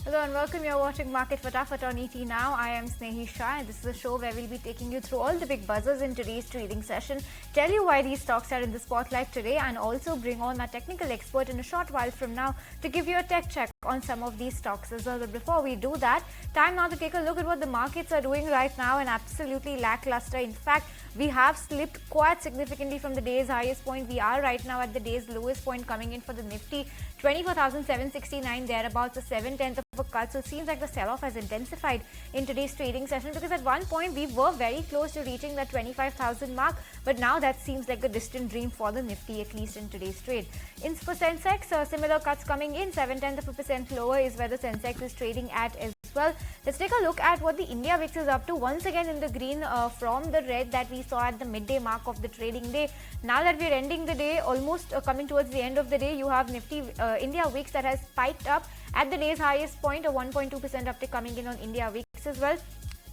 Hello and welcome. You're watching Market Fatafat on ET Now. I am Snehi Shah and this is a show where we'll be taking you through all the big buzzers in today's trading session, tell you why these stocks are in the spotlight today, and also bring on our technical expert in a short while from now to give you a tech check on some of these stocks as well. But before we do that, time now to take a look at what the markets are doing right now, and absolutely lackluster. In fact, we have slipped quite significantly from the day's highest point. We are right now at the day's lowest point, coming in for the Nifty 24,769 thereabouts, a 7/10 of a cut. So it seems like the sell-off has intensified in today's trading session, because at one point we were very close to reaching that 25,000 mark, but now that seems like a distant dream for the Nifty, at least in today's trade. In for Sensex, similar cuts coming in, 0.7% lower is where the Sensex is trading at as well. Let's take a look at what the India VIX is up to. Once again in the green from the red that we saw at the midday mark of the trading day. Now that we're ending the day, almost coming towards the end of the day, you have Nifty India VIX that has spiked up at the day's highest point, a 1.2% uptick coming in on India VIX as well.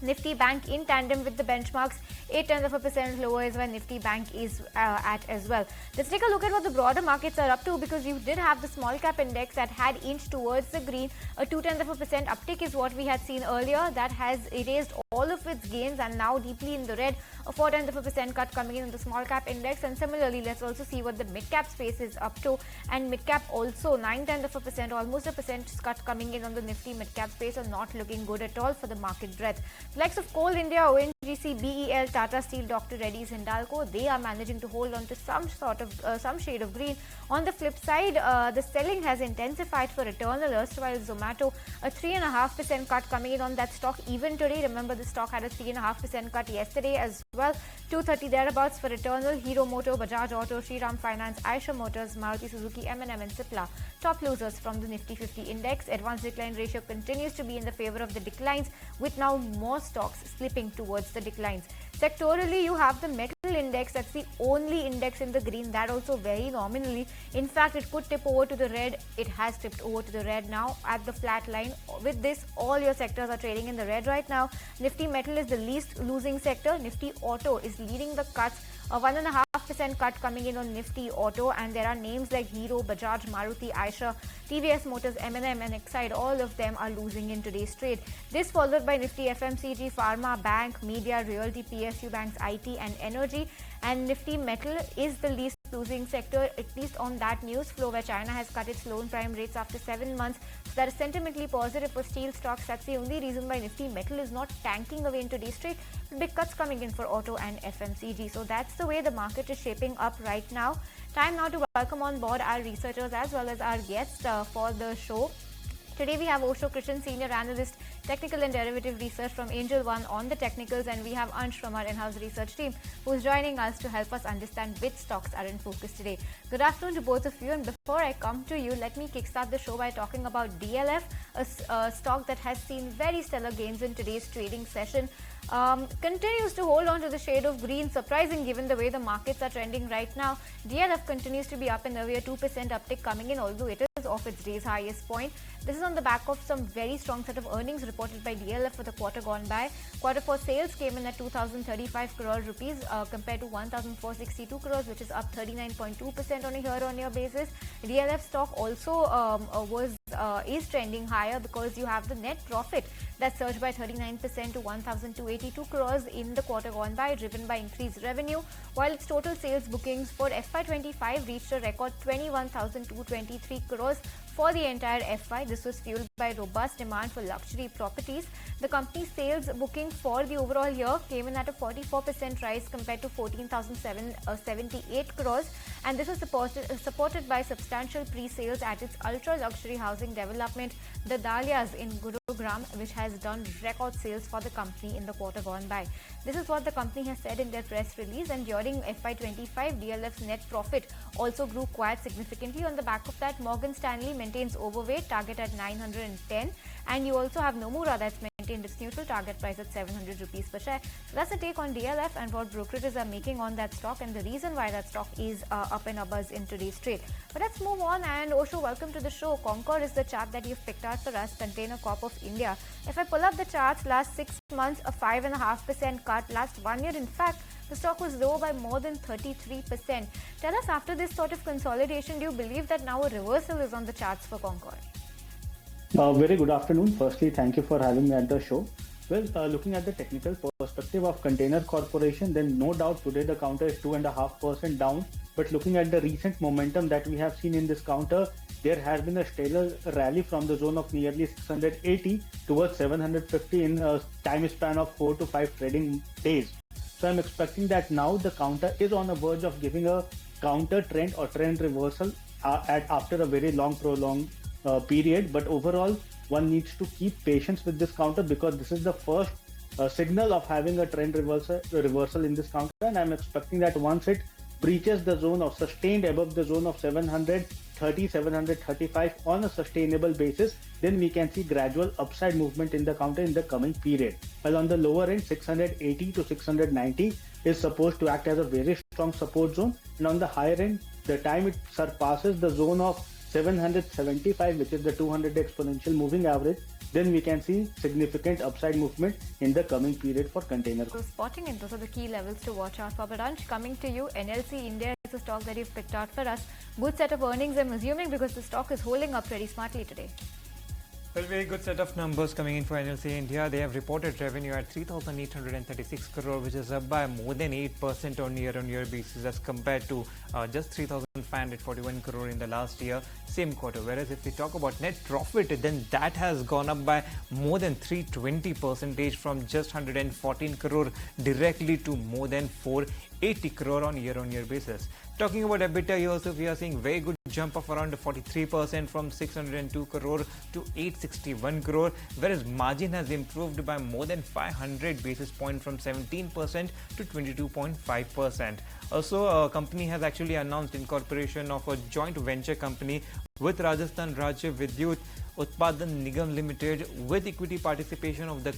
Nifty Bank in tandem with the benchmarks, 0.8% lower is where Nifty Bank is at as well. Let's take a look at what the broader markets are up to, because you did have the small cap index that had inched towards the green. A 0.2% uptick is what we had seen earlier. That has erased all of its gains and now deeply in the red. A 0.4% cut coming in on the small cap index, and similarly let's also see what the mid cap space is up to, and mid cap also 0.9%, almost a percent cut coming in on the Nifty mid cap space, are not looking good at all for the market breadth. The likes of Coal India, ONGC, BEL, Tata Steel, Dr. Reddy's, Hindalco, they are managing to hold on to some shade of green. On the flip side, the selling has intensified for Eternal, erstwhile Zomato, a 3.5% cut coming in on that stock even today. Remember, the stock had a 3.5% cut yesterday as well. 230 thereabouts for Eternal, Hero Moto, Bajaj Auto, Shriram Finance, Eicher Motors, Maruti Suzuki, M&M and Cipla. Top losers from the Nifty 50 index. Advanced decline ratio continues to be in the favor of the declines, with now more stocks slipping towards the declines. Sectorally, you have the metal index, that's the only index in the green, that also very nominally. In fact, it could tip over to the red. It has tipped over to the red now at the flat line. With this, all your sectors are trading in the red right now. Nifty metal is the least losing sector. Nifty auto is leading the cuts. A 1.5% cut coming in on Nifty Auto, and there are names like Hero, Bajaj, Maruti, Eicher, TVS Motors, M&M and Exide. All of them are losing in today's trade. This followed by Nifty FMCG, Pharma, Bank, Media, Realty, PSU Banks, IT and Energy. And Nifty Metal is the least losing sector, at least on that news flow where China has cut its loan prime rates after 7 months. So that is sentimentally positive for steel stocks. That's the only reason why Nifty Metal is not tanking away in today's trade. Big cuts coming in for auto and FMCG. So that's the way the market is shaping up right now. Time now to welcome on board our researchers as well as our guests for the show. Today we have Osho Krishan, Senior Analyst, Technical and Derivative Research from Angel One on the technicals, and we have Ansh from our in-house research team who's joining us to help us understand which stocks are in focus today. Good afternoon to both of you, and before I come to you, let me kickstart the show by talking about DLF, a stock that has seen very stellar gains in today's trading session. Continues to hold on to the shade of green, surprising given the way the markets are trending right now. DLF continues to be up and away, a 2% uptick coming in, although it is off its day's highest point. This is on the back of some very strong set of earnings reported by DLF for the quarter gone by. Quarter 4 sales came in at 2,035 crore rupees compared to 1,462 crores, which is up 39.2% on a year-on-year basis. DLF stock also is trending higher because you have the net profit that surged by 39% to 1,282 crores in the quarter gone by, driven by increased revenue, while its total sales bookings for FY25 reached a record 21,223 crores for the entire FY. This was fueled by robust demand for luxury properties. The company's sales booking for the overall year came in at a 44% rise compared to 14,778 crores, and this was supported by substantial pre-sales at its ultra-luxury housing development, the Dahlias in Gurugram, which has done record sales for the company in the quarter gone by. This is what the company has said in their press release, and during FY25, DLF's net profit also grew quite significantly. On the back of that, Morgan Stanley maintains overweight target at 910, and you also have Nomura that's maintained its neutral target price at 700 rupees per share. So that's a take on DLF and what brokerages are making on that stock, and the reason why that stock is up and abuzz in today's trade. But let's move on, and Osho, welcome to the show. Concor is the chart that you've picked out for us, Container Corp of India. If I pull up the charts, last 6 months, a 5.5% cut. Last 1 year, in fact, the stock was low by more than 33%. Tell us, after this sort of consolidation, do you believe that now a reversal is on the charts for Concor? Very good afternoon. Firstly, thank you for having me at the show. Well, looking at the technical perspective of Container Corporation, then no doubt today the counter is 2.5% down. But looking at the recent momentum that we have seen in this counter, there has been a stellar rally from the zone of nearly 680 towards 750 in a time span of 4 to 5 trading days. So I'm expecting that now the counter is on the verge of giving a counter trend or trend reversal after a very long prolonged period. But overall, one needs to keep patience with this counter because this is the first signal of having a trend reversal in this counter, and I'm expecting that once it breaches the zone of sustained above the zone of 730 735 on a sustainable basis, then we can see gradual upside movement in the counter in the coming period. While on the lower end, 680 to 690 is supposed to act as a very strong support zone, and on the higher end, the time it surpasses the zone of 775, which is the 200 exponential moving average, then we can see significant upside movement in the coming period for container. So spotting it, those are the key levels to watch out for. But Ansh, coming to you, NLC India is a stock that you've picked out for us. Good set of earnings, I'm assuming, because the stock is holding up pretty smartly today. Well, very good set of numbers coming in for NLC India. They have reported revenue at 3,836 crore, which is up by more than 8% on year-on-year basis as compared to just 3,541 crore in the last year, same quarter. Whereas if we talk about net profit, then that has gone up by more than 320% from just 114 crore directly to more than 480 crore on year-on-year basis. Talking about EBITDA here also, we are seeing very good jump of around 43% from 602 crore to 861 crore, whereas margin has improved by more than 500 basis points from 17% to 22.5%. Also, a company has actually announced incorporation of a joint venture company with Rajasthan Rajya Vidyut Utpadan Nigam Limited with equity participation of the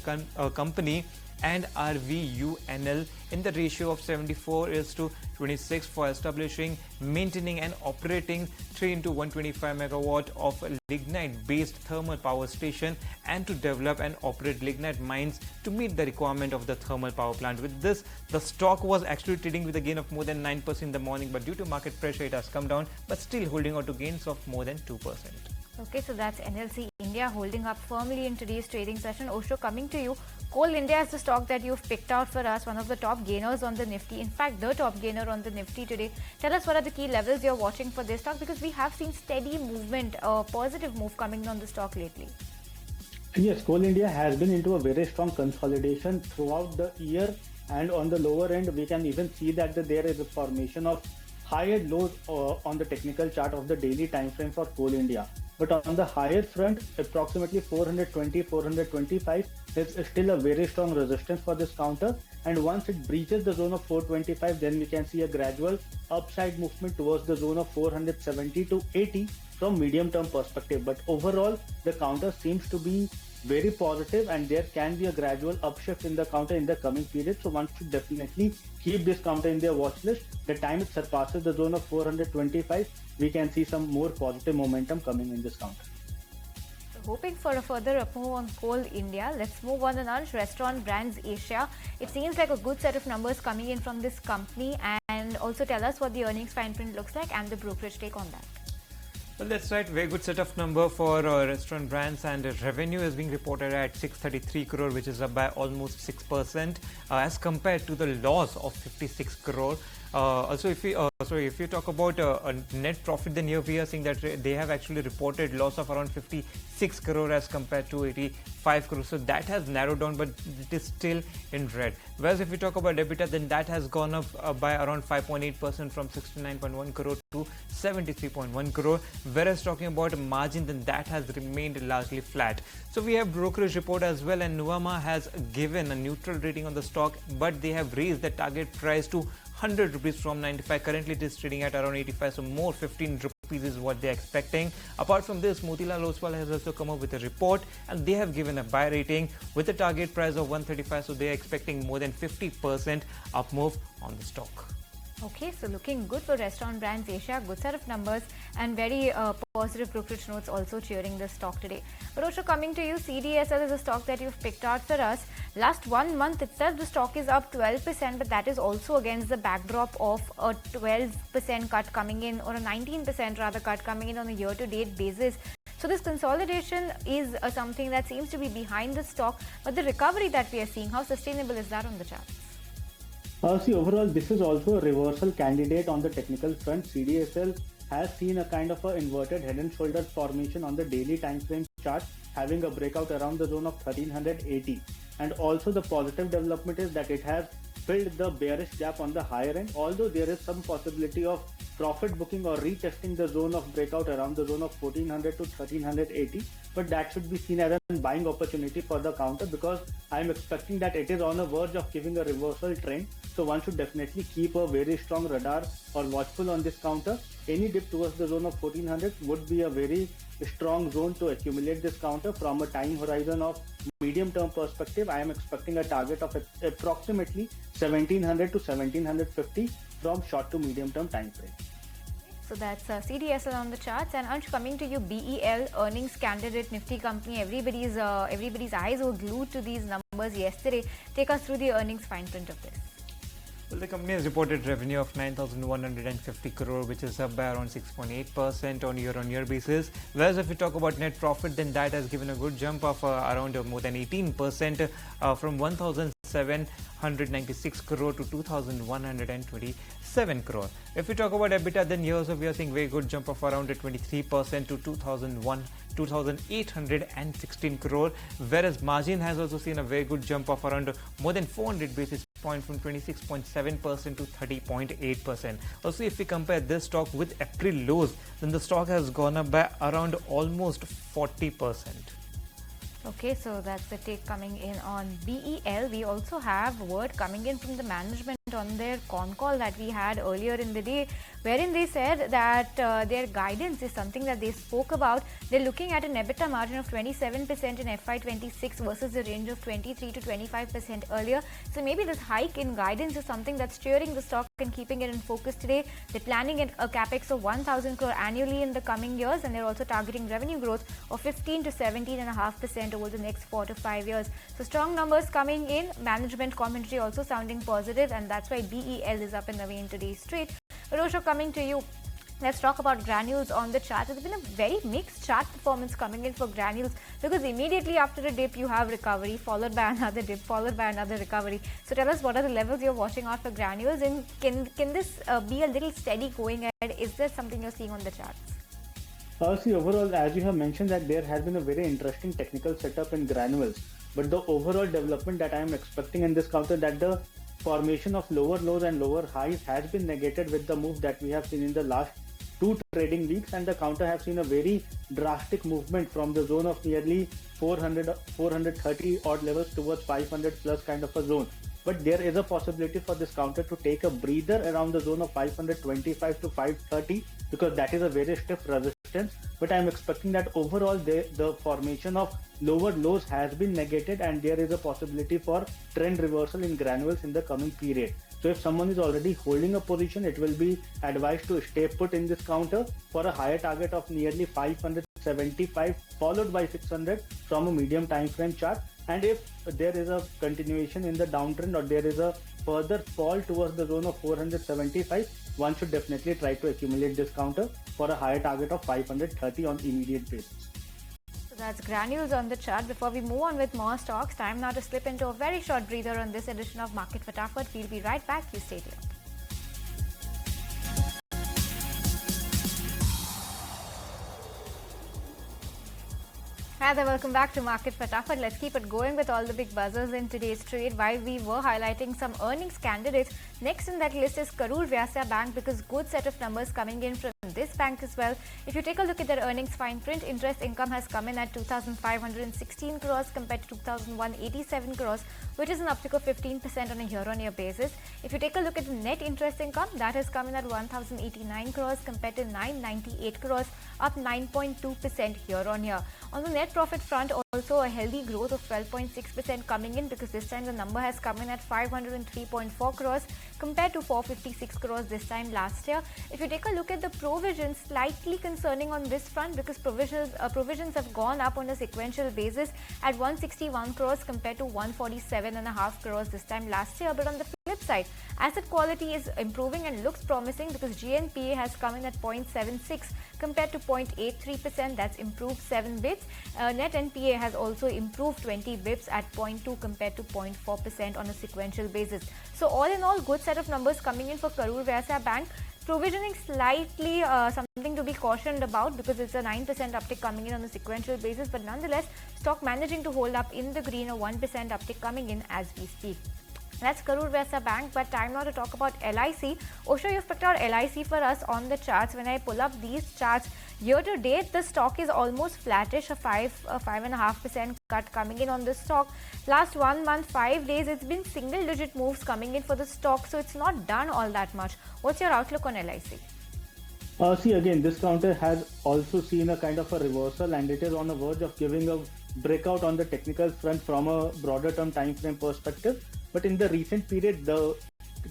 company and RVUNL in the ratio of 74:26 for establishing, maintaining and operating 3 into 125 megawatt of lignite-based thermal power station and to develop and operate lignite mines to meet the requirement of the thermal power plant. With this, the stock was actually trading with a gain of more than 9% in the morning, but due to market pressure, it has come down, but still holding on to gains of more than 2%. Okay, so that's NLC India holding up firmly in today's trading session. Osho, coming to you, Coal India is the stock that you've picked out for us, one of the top gainers on the Nifty. In fact, the top gainer on the Nifty today. Tell us what are the key levels you're watching for this stock, because we have seen steady movement, positive move coming on the stock lately. Yes, Coal India has been into a very strong consolidation throughout the year, and on the lower end, we can even see that there is a formation of higher lows on the technical chart of the daily time frame for Coal India. But on the higher front, approximately 420, 425 is still a very strong resistance for this counter. And once it breaches the zone of 425, then we can see a gradual upside movement towards the zone of 470 to 80 from medium term perspective. But overall, the counter seems to be very positive, and there can be a gradual upshift in the counter in the coming period. So one should definitely keep this counter in their watch list. The time it surpasses the zone of 425, we can see some more positive momentum coming in this counter. So hoping for a further up move on Coal India. Let's move on and on. Restaurant Brands Asia. It seems like a good set of numbers coming in from this company, and also tell us what the earnings fine print looks like and the brokerage take on that. Well, that's right. Very good set of number for Restaurant Brands, and revenue is being reported at 633 crore, which is up by almost 6% as compared to the loss of 56 crore. Also, if you talk about net profit, then here we are seeing that they have actually reported loss of around 56 crore as compared to 85 crore. So that has narrowed down, but it is still in red. Whereas if we talk about EBITDA, then that has gone up by around 5.8% from 69.1 crore to 73.1 crore. Whereas talking about margin, then that has remained largely flat. So we have brokerage report as well, and Nuvama has given a neutral rating on the stock, but they have raised the target price to 100 rupees from 95. Currently it is trading at around 85, so more 15 rupees is what they are expecting. Apart from this, Motilal Oswal has also come up with a report, and they have given a buy rating with a target price of 135, so they are expecting more than 50% up move on the stock. Okay, so looking good for Restaurant Brands Asia. Good set of numbers and very positive brokerage notes also cheering the stock today. But also coming to you, CDSL is a stock that you've picked out for us. Last 1 month itself, the stock is up 12%, but that is also against the backdrop of a 12% cut coming in, or a 19% rather cut coming in on a year-to-date basis. So So this consolidation is something that seems to be behind the stock, but the recovery that we are seeing, how sustainable is that on the charts? See, overall, this is also a reversal candidate on the technical front. CDSL has seen a kind of a inverted head and shoulders formation on the daily time frame chart, having a breakout around the zone of 1380. And also the positive development is that it has filled the bearish gap on the higher end, although there is some possibility of profit booking or retesting the zone of breakout around the zone of 1400 to 1380, but that should be seen as a buying opportunity for the counter, because I am expecting that it is on the verge of giving a reversal trend. So one should definitely keep a very strong radar or watchful on this counter. Any dip towards the zone of 1400 would be a very strong zone to accumulate this counter. From a time horizon of medium term perspective, I am expecting a target of approximately 1700 to 1750 from short to medium term time frame. So that's CDSL on the charts. And Ansh, coming to you, BEL, earnings candidate, Nifty company. Everybody's eyes were glued to these numbers yesterday. Take us through the earnings fine print of this. Well, the company has reported revenue of 9,150 crore, which is up by around 6.8% on year-on-year basis. Whereas if we talk about net profit, then that has given a good jump of around more than 18% from 1,796 crore to 2,127 crore. If we talk about EBITDA, then here also we are seeing very good jump of around 23% to 2,816 crore, whereas margin has also seen a very good jump of around more than 400 basis points from 26.7% to 30.8%. Also, if we compare this stock with April lows, then the stock has gone up by around almost 40%. Okay, so that's the take coming in on BEL. We also have word coming in from the management on their con call that we had earlier in the day, wherein they said that their guidance is something that they spoke about. They're looking at an EBITDA margin of 27% in FY26 versus a range of 23 to 25% earlier. So maybe this hike in guidance is something that's steering the stock and keeping it in focus today. They're planning a capex of 1,000 crore annually in the coming years, and they're also targeting revenue growth of 15 to 17.5% over the next 4 to 5 years. So strong numbers coming in, management commentary also sounding positive, and that's why BEL is up in the way in today's trade. But Osho, coming to you, let's talk about granules on the chart. It's been a very mixed chart performance coming in for granules, because immediately after a dip you have recovery, followed by another dip, followed by another recovery. So tell us, what are the levels you're watching out for granules, and can this be a little steady going ahead? Is there something you're seeing on the charts? See, overall, as you have mentioned, that there has been a very interesting technical setup in granules, but the overall development that I am expecting in this counter, that the formation of lower lows and lower highs has been negated with the move that we have seen in the last 2 trading weeks, and the counter have seen a very drastic movement from the zone of nearly 430 odd levels towards 500 plus kind of a zone. But there is a possibility for this counter to take a breather around the zone of 525 to 530, because that is a very stiff resistance. But I am expecting that overall the formation of lower lows has been negated, and there is a possibility for trend reversal in granules in the coming period. So if someone is already holding a position, it will be advised to stay put in this counter for a higher target of nearly 575 followed by 600 from a medium time frame chart. And if there is a continuation in the downtrend, or there is a further fall towards the zone of 475, one should definitely try to accumulate this counter for a higher target of 530 on immediate basis. So that's granules on the chart. Before we move on with more stocks, time now to slip into a very short breather on this edition of Market Fatafat. We'll be right back. You stay tuned. Hi there, welcome back to Market Fatafat. Let's keep it going with all the big buzzers in today's trade. While we were highlighting some earnings candidates, next in that list is Karur Vyasya Bank, because good set of numbers coming in from this bank as well. If you take a look at their earnings fine print, interest income has come in at 2,516 crores compared to 2,187 crores, which is an uptick of 15% on a year-on-year basis. If you take a look at the net interest income, that has come in at 1,089 crores compared to 998 crores, up 9.2% year-on-year. On the net profit front, also a healthy growth of 12.6% coming in, because this time the number has come in at 503.4 crores compared to 456 crores this time last year. If you take a look at the provisions, slightly concerning on this front, because provisions have gone up on a sequential basis at 161 crores compared to 147.5 crores this time last year. But on the flip side, asset quality is improving and looks promising because GNPA has come in at 0.76 compared to 0.83%. That's improved 7 bits. Net NPA has also improved 20 bits at 0.2 compared to 0.4% on a sequential basis. So all in all, good set of numbers coming in for Karur Vyasya Bank. Provisioning slightly something to be cautioned about because it's a 9% uptick coming in on a sequential basis, but nonetheless, stock managing to hold up in the green, a 1% uptick coming in as we speak. That's Karur Vyasya Bank, but time now to talk about LIC. Osho, you've picked out LIC for us on the charts. When I pull up these charts, year to date, the stock is almost flattish, a 5.5% cut coming in on the stock. Last 1 month, 5 days, it's been single-digit moves coming in for the stock, so it's not done all that much. What's your outlook on LIC? See, again, this counter has also seen a kind of a reversal, and it is on the verge of giving a breakout on the technical front from a broader term time frame perspective. But in the recent period, the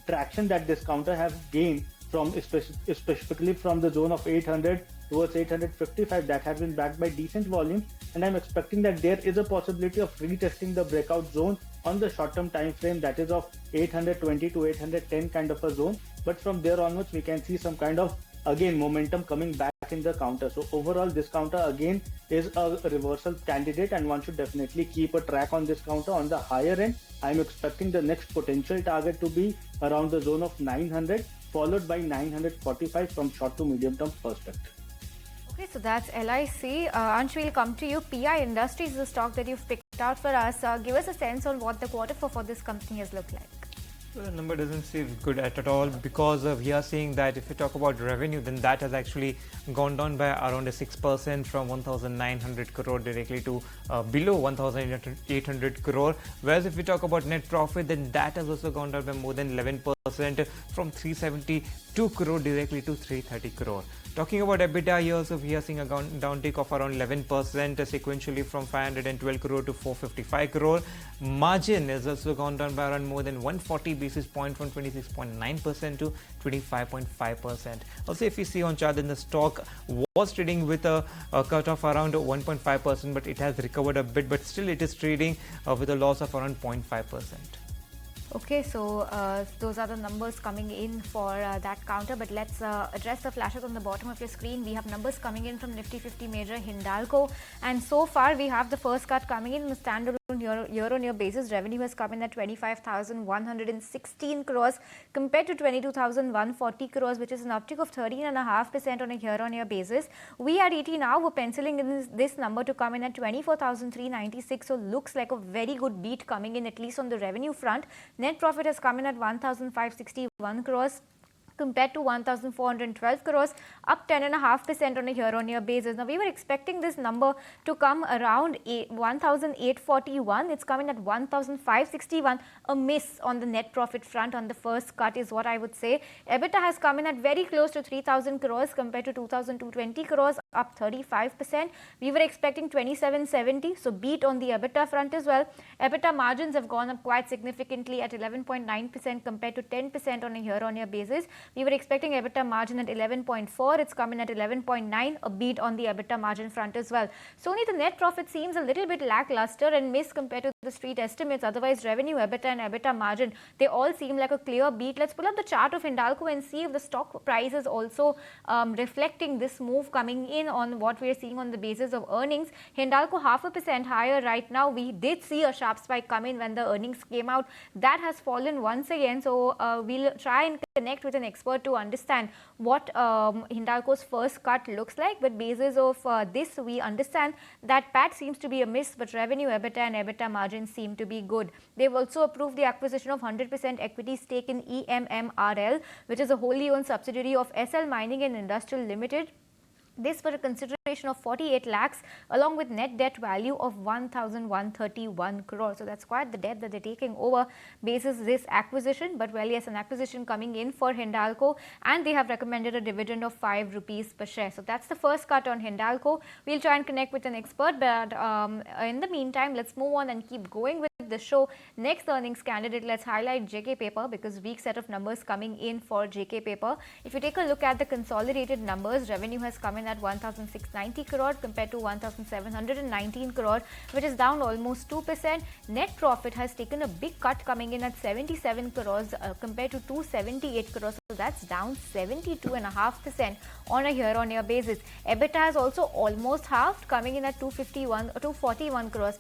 traction that this counter has gained from specifically from the zone of 800 towards 855, that has been backed by decent volume, and I'm expecting that there is a possibility of retesting the breakout zone on the short-term time frame, that is of 820 to 810 kind of a zone. But from there onwards, we can see some kind of again momentum coming back in the counter. So overall, this counter again is a reversal candidate, and one should definitely keep a track on this counter. On the higher end, I'm expecting the next potential target to be around the zone of 900, followed by 945 from short to medium term perspective. Okay, so that's LIC. Ansh, we'll come to you. PI Industries is a stock that you've picked out for us. Give us a sense on what the quarter for this company has looked like. The number doesn't seem good at all because we are seeing that if you talk about revenue, then that has actually gone down by around 6% from 1,900 crore directly to below 1,800 crore. Whereas if we talk about net profit, then that has also gone down by more than 11% from 372 crore directly to 330 crore. Talking about EBITDA here, so we are seeing a downtick of around 11% sequentially from 512 crore to 455 crore. Margin has also gone down by around more than 140 basis points from 26.9% to 25.5%. Also, if you see on chart, then the stock was trading with a cut of around 1.5%, but it has recovered a bit, but still it is trading with a loss of around 0.5%. Okay, so those are the numbers coming in for that counter, but let's address the flashes on the bottom of your screen. We have numbers coming in from Nifty 50 major Hindalco, and so far we have the first cut coming in on a standalone year-on-year basis. Revenue has come in at 25,116 crores compared to 22,140 crores, which is an uptick of 13.5% on a year-on-year basis. We at ET now were penciling in this number to come in at 24,396, so looks like a very good beat coming in, at least on the revenue front. Net profit has come in at 1,561 crores compared to 1,412 crores, up 10.5% on a year-on-year basis. Now, we were expecting this number to come around 1,841. It's coming at 1,561, a miss on the net profit front on the first cut is what I would say. EBITDA has come in at very close to 3,000 crores compared to 2,220 crores, up 35%. We were expecting 2,770, so beat on the EBITDA front as well. EBITDA margins have gone up quite significantly at 11.9% compared to 10% on a year-on-year basis. We were expecting EBITDA margin at 11.4. It's come in at 11.9, a beat on the EBITDA margin front as well. So only the net profit seems a little bit lackluster and miss compared to the street estimates. Otherwise, revenue, EBITDA and EBITDA margin, they all seem like a clear beat. Let's pull up the chart of Hindalco and see if the stock price is also reflecting this move coming in on what we are seeing on the basis of earnings. Hindalco 0.5% higher right now. We did see a sharp spike come in when the earnings came out. That has fallen once again. So we'll try and connect with an expert to understand what Hindalco's first cut looks like. But basis of this, we understand that PAT seems to be a miss, but revenue, EBITDA and EBITDA margins seem to be good. They've also approved the acquisition of 100% equity stake in EMMRL, which is a wholly owned subsidiary of SL Mining and Industrial Limited. This for a consideration of 48 lakhs along with net debt value of 1,131 crores. So that's quite the debt that they're taking over basis this acquisition. But well, yes, an acquisition coming in for Hindalco, and they have recommended a dividend of 5 rupees per share. So that's the first cut on Hindalco. We'll try and connect with an expert, but in the meantime, let's move on and keep going with the show. Next earnings candidate, let's highlight JK Paper because weak set of numbers coming in for JK Paper. If you take a look at the consolidated numbers, revenue has come in at 1,690 crore compared to 1,719 crore, which is down almost 2%. Net profit has taken a big cut, coming in at 77 crores compared to 278 crores. So that's down 72.5% on a year-on-year basis. EBITDA has also almost halved, coming in at 241 crores,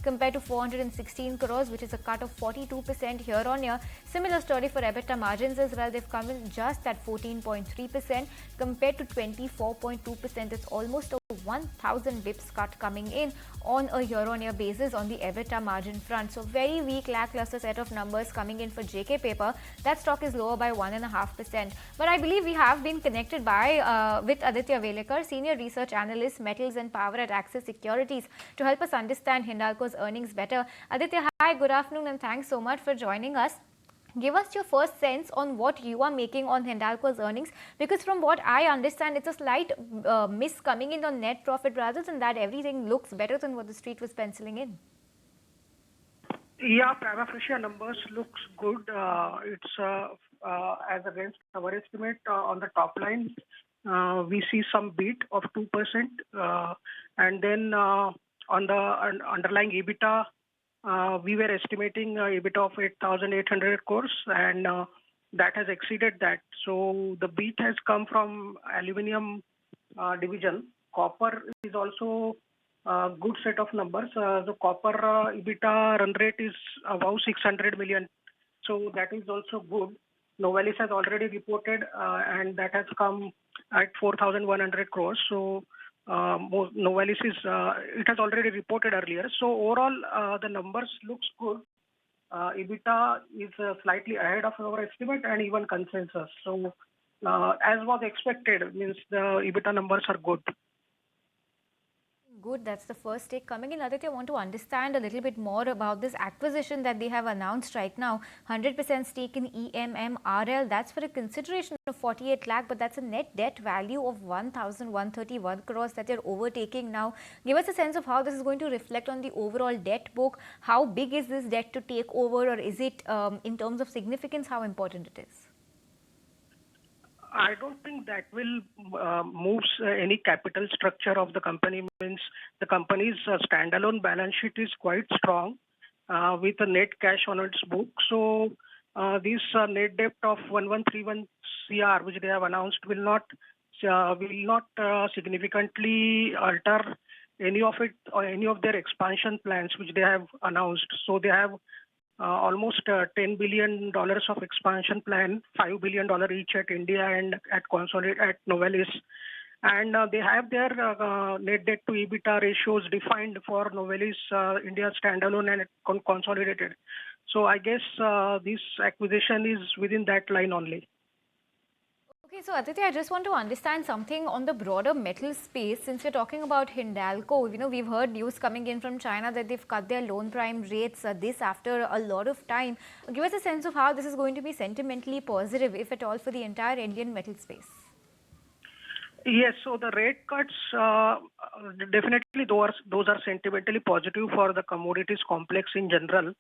compared to 416 crores, which is a cut of 42% year-on-year. Similar story for EBITDA margins as well. They've come in just at 14.3% compared to 24.2%. It's almost a 1,000 bips cut coming in on a year-on-year basis on the EBITDA margin front. So very weak, lackluster set of numbers coming in for JK Paper. That stock is lower by 1.5%. But I believe we have been connected with Aditya Velekar, Senior Research Analyst, Metals and Power at Axis Securities, to help us understand Hindalco's earnings better. Aditya, hi, good afternoon, and thanks so much for joining us. Give us your first sense on what you are making on Hindalco's earnings, because from what I understand, it's a slight miss coming in on net profit. Rather than that, everything looks better than what the street was penciling in. Yeah, prima facie numbers looks good. It's as against our estimate on the top line. We see some beat of 2%, and then on the underlying EBITDA, we were estimating EBITDA of 8,800 crores, and that has exceeded that. So the beat has come from aluminium division. Copper is also a good set of numbers. The copper EBITDA run rate is about 600 million. So that is also good. Novelis has already reported, and that has come at 4,100 crores. So Novelis it has already reported earlier. So overall, the numbers looks good. EBITDA is slightly ahead of our estimate and even consensus. So as was expected, means the EBITDA numbers are good. Good, that's the first take coming in. Aditya, I want to understand a little bit more about this acquisition that they have announced right now. 100% stake in EMMRL. That's for a consideration of 48 lakh, but that's a net debt value of 1,131 crores that they're overtaking now. Give us a sense of how this is going to reflect on the overall debt book. How big is this debt to take over, or is it in terms of significance, how important it is? I don't think that will move any capital structure of the company. Means the company's standalone balance sheet is quite strong with a net cash on its book. So this net debt of 1131 CR, which they have announced, will not significantly alter any of it or any of their expansion plans which they have announced. So they have almost $10 billion of expansion plan, $5 billion each at India and at Novelis. And they have their net debt to EBITDA ratios defined for Novelis, India standalone and consolidated. So I guess this acquisition is within that line only. Okay, so Aditya, I just want to understand something on the broader metal space. Since we're talking about Hindalco, we've heard news coming in from China that they've cut their loan prime rates, this after a lot of time. Give us a sense of how this is going to be sentimentally positive, if at all, for the entire Indian metal space. Yes, so the rate cuts, definitely those are sentimentally positive for the commodities complex in general.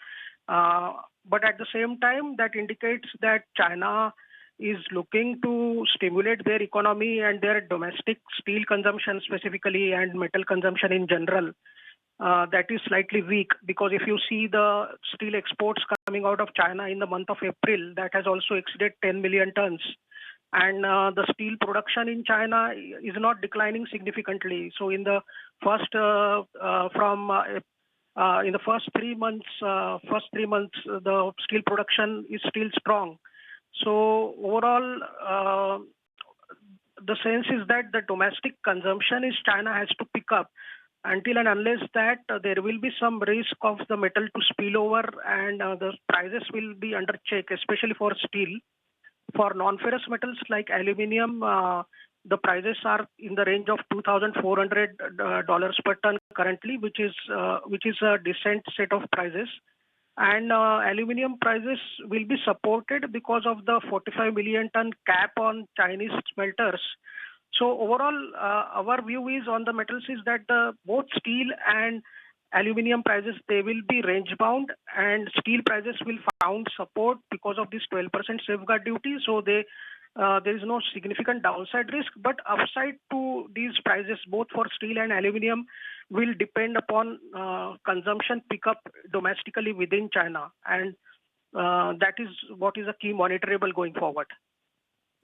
But at the same time, that indicates that China is looking to stimulate their economy and their domestic steel consumption specifically and metal consumption in general. That is slightly weak, because if you see the steel exports coming out of China in the month of April, that has also exceeded 10 million tons. And the steel production in China is not declining significantly. So in the first in the first 3 months, the steel production is still strong. So overall, the sense is that the domestic consumption is China has to pick up. Until and unless that, there will be some risk of the metal to spill over, and the prices will be under check, especially for steel. For non-ferrous metals like aluminium, the prices are in the range of $2,400 per ton currently, which is a decent set of prices. And aluminium prices will be supported because of the 45 million ton cap on Chinese smelters. So overall, our view is on the metals is that both steel and Aluminium prices, they will be range bound, and steel prices will found support because of this 12% safeguard duty. So there is no significant downside risk, but upside to these prices, both for steel and aluminium, will depend upon consumption pickup domestically within China, and that is what is a key monitorable going forward.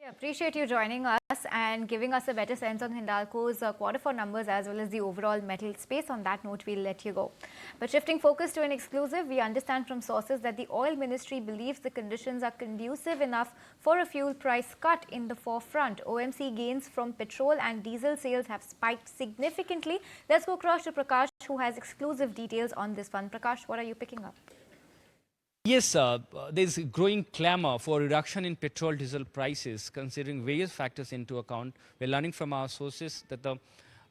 Yeah, appreciate you joining us and giving us a better sense on Hindalco's quarter four numbers as well as the overall metal space. On that note, we'll let you go. But shifting focus to an exclusive, we understand from sources that the oil ministry believes the conditions are conducive enough for a fuel price cut in the forefront. OMC gains from petrol and diesel sales have spiked significantly. Let's go across to Prakash, who has exclusive details on this one. Prakash, what are you picking up? Yes, there's growing clamor for reduction in petrol diesel prices, considering various factors into account. We're learning from our sources that the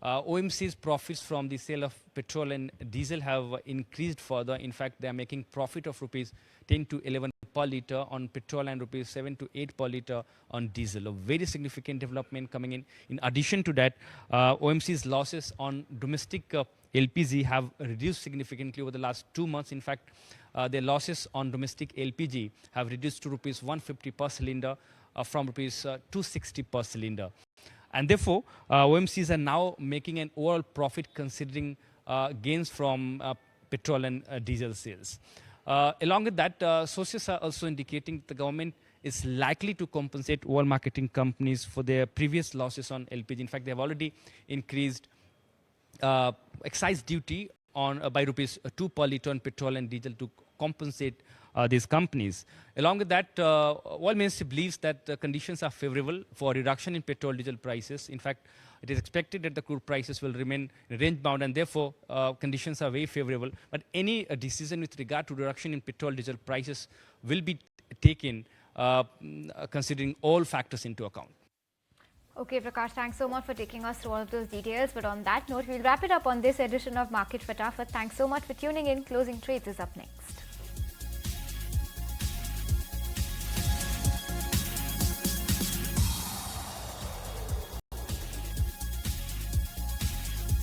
OMC's profits from the sale of petrol and diesel have increased further. In fact, they are making profit of rupees 10 to 11 per litre on petrol and rupees 7 to 8 per litre on diesel. A very significant development coming in. In addition to that, OMC's losses on domestic LPG have reduced significantly over the last 2 months. In fact, their losses on domestic LPG have reduced to rupees 150 per cylinder from rupees 260 per cylinder. And therefore, OMCs are now making an overall profit considering gains from petrol and diesel sales. Along with that, sources are also indicating the government is likely to compensate oil marketing companies for their previous losses on LPG. In fact, they have already increased excise duty on by rupees 2 per litre on petrol and diesel to compensate these companies. Along with that, oil ministry believes that the conditions are favorable for reduction in petrol diesel prices. In fact, it is expected that the crude prices will remain range bound, and therefore conditions are very favorable. But any decision with regard to reduction in petrol diesel prices will be taken considering all factors into account. Okay, Prakash, thanks so much for taking us through all of those details. But on that note, we'll wrap it up on this edition of Market Fatafat. Thanks so much for tuning in. Closing trades is up next.